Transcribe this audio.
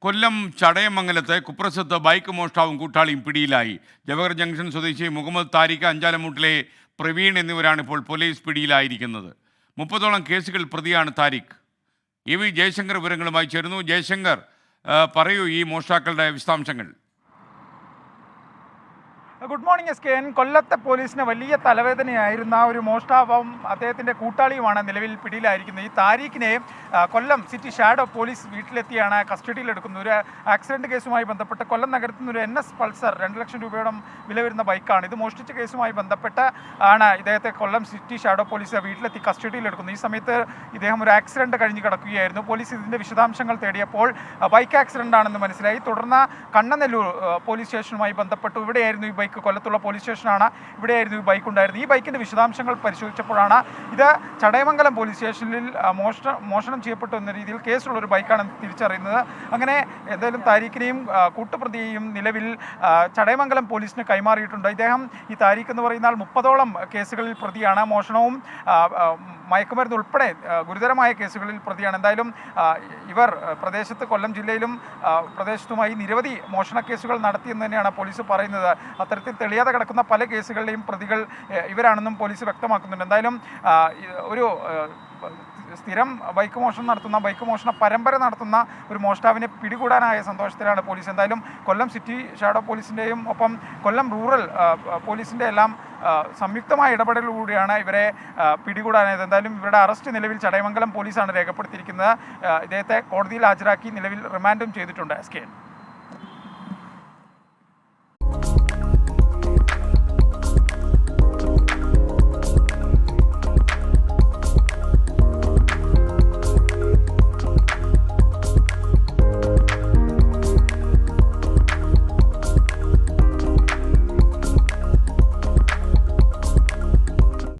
കൊല്ലം ചടയമംഗലത്ത് കുപ്രസിദ്ധ ബൈക്ക് മോഷ്ടാവും കൂട്ടാളിയും പിടിയിലായി. ജവഹർ ജംഗ്ഷൻ സ്വദേശി മുഹമ്മദ് താരിഖ്, അഞ്ചാലമൂട്ടിലെ പ്രവീൺ എന്നിവരാണ് ഇപ്പോൾ പോലീസ് പിടിയിലായിരിക്കുന്നത്. 30ഓളം കേസുകൾ പ്രതിയാണ് താരിഖ്. വി ജയശങ്കർ വിവരങ്ങളുമായി ചേരുന്നു. ജയശങ്കർ, പറയൂ ഈ മോഷ്ടാക്കളുടെ വിശദാംശങ്ങൾ. Good morning SKN. കൊല്ലത്തെ പോലീസിന് വലിയ തലവേദനയായിരുന്ന ഒരു മോഷ്ടാവും അദ്ദേഹത്തിൻ്റെ കൂട്ടാളിയുമാണ് നിലവിൽ പിടിയിലായിരിക്കുന്നത്. ഈ താരീഖിനെ കൊല്ലം സിറ്റി ഷാഡോ പോലീസ് വീട്ടിലെത്തിയാണ് കസ്റ്റഡിയിലെടുക്കുന്നത്. ഒരു ആക്സിഡൻറ്റ് കേസുമായി ബന്ധപ്പെട്ട് കൊല്ലം നഗരത്തിൽ നിന്ന് ഒരു NS പൾസർ 2 ലക്ഷം രൂപയോളം വില വരുന്ന ബൈക്കാണ്. ഇത് മോഷ്ടിച്ച കേസുമായി ബന്ധപ്പെട്ട് ആണ് ഇദ്ദേഹത്തെ കൊല്ലം സിറ്റി ഷാഡോ പോലീസ് വീട്ടിലെത്തി കസ്റ്റഡിയിലെടുക്കുന്നത്. ഈ സമയത്ത് ഇദ്ദേഹം ഒരു ആക്സിഡൻറ്റ് കഴിഞ്ഞ് കിടക്കുകയായിരുന്നു. പോലീസ് ഇതിൻ്റെ വിശദാംശങ്ങൾ തേടിയപ്പോൾ ബൈക്ക് ആക്സിഡൻ്റ് ആണെന്ന് മനസ്സിലായി. തുടർന്ന് കണ്ണനെല്ലൂർ പോലീസ് സ്റ്റേഷനുമായി ബന്ധപ്പെട്ടു. ഇവിടെയായിരുന്നു ഈ ബൈക്ക്, കൊല്ലത്തുള്ള പോലീസ് സ്റ്റേഷനാണ്, ഇവിടെയായിരുന്നു ഈ ബൈക്ക് ഉണ്ടായിരുന്നത്. ഈ ബൈക്കിൻ്റെ വിശദാംശങ്ങൾ പരിശോധിച്ചപ്പോഴാണ് ഇത് ചടയമംഗലം പോലീസ് സ്റ്റേഷനിൽ മോഷണം ചെയ്യപ്പെട്ടു എന്ന രീതിയിൽ കേസുള്ള ഒരു ബൈക്കാണെന്ന് തിരിച്ചറിയുന്നത്. അങ്ങനെ എന്തായാലും താരീഖിനെയും കൂട്ടുപ്രതിയെയും നിലവിൽ ചടയമംഗലം പോലീസിന് കൈമാറിയിട്ടുണ്ട്. ഇദ്ദേഹം, ഈ താരീഖ് എന്ന് പറയുന്ന ആൾ 30ഓളം കേസുകളിൽ പ്രതിയാണ്. മോഷണവും മയക്കുമരുന്ന് ഉൾപ്പെടെ ഗുരുതരമായ കേസുകളിൽ പ്രതിയാണ്. എന്തായാലും ഇവർ പ്രദേശത്ത്, കൊല്ലം ജില്ലയിലും പ്രദേശത്തുമായി നിരവധി മോഷണ കേസുകൾ നടത്തിയെന്ന് തന്നെയാണ് പോലീസ് പറയുന്നത്. അത്തരത്തിൽ തെളിയാതെ കിടക്കുന്ന പല കേസുകളുടെയും പ്രതികൾ ഇവരാണെന്നും പോലീസ് വ്യക്തമാക്കുന്നുണ്ട്. എന്തായാലും ഒരു സ്ഥിരം ബൈക്ക് മോഷണ പരമ്പര നടത്തുന്ന ഒരു മോഷ്ടാവിനെ പിടികൂടാനായ സന്തോഷത്തിലാണ് പോലീസ്. എന്തായാലും കൊല്ലം സിറ്റി ഷാഡോ പോലീസിൻ്റെയും ഒപ്പം കൊല്ലം റൂറൽ പോലീസിൻ്റെ എല്ലാം സംയുക്തമായ ഇടപെടലിലൂടെയാണ് ഇവരെ പിടികൂടാനായത്. എന്തായാലും ഇവരുടെ അറസ്റ്റ് നിലവിൽ ചടയമംഗലം പോലീസാണ് രേഖപ്പെടുത്തിയിരിക്കുന്നത്. ഇദ്ദേഹത്തെ കോടതിയിൽ ഹാജരാക്കി നിലവിൽ റിമാൻഡും ചെയ്തിട്ടുണ്ട്. SKN.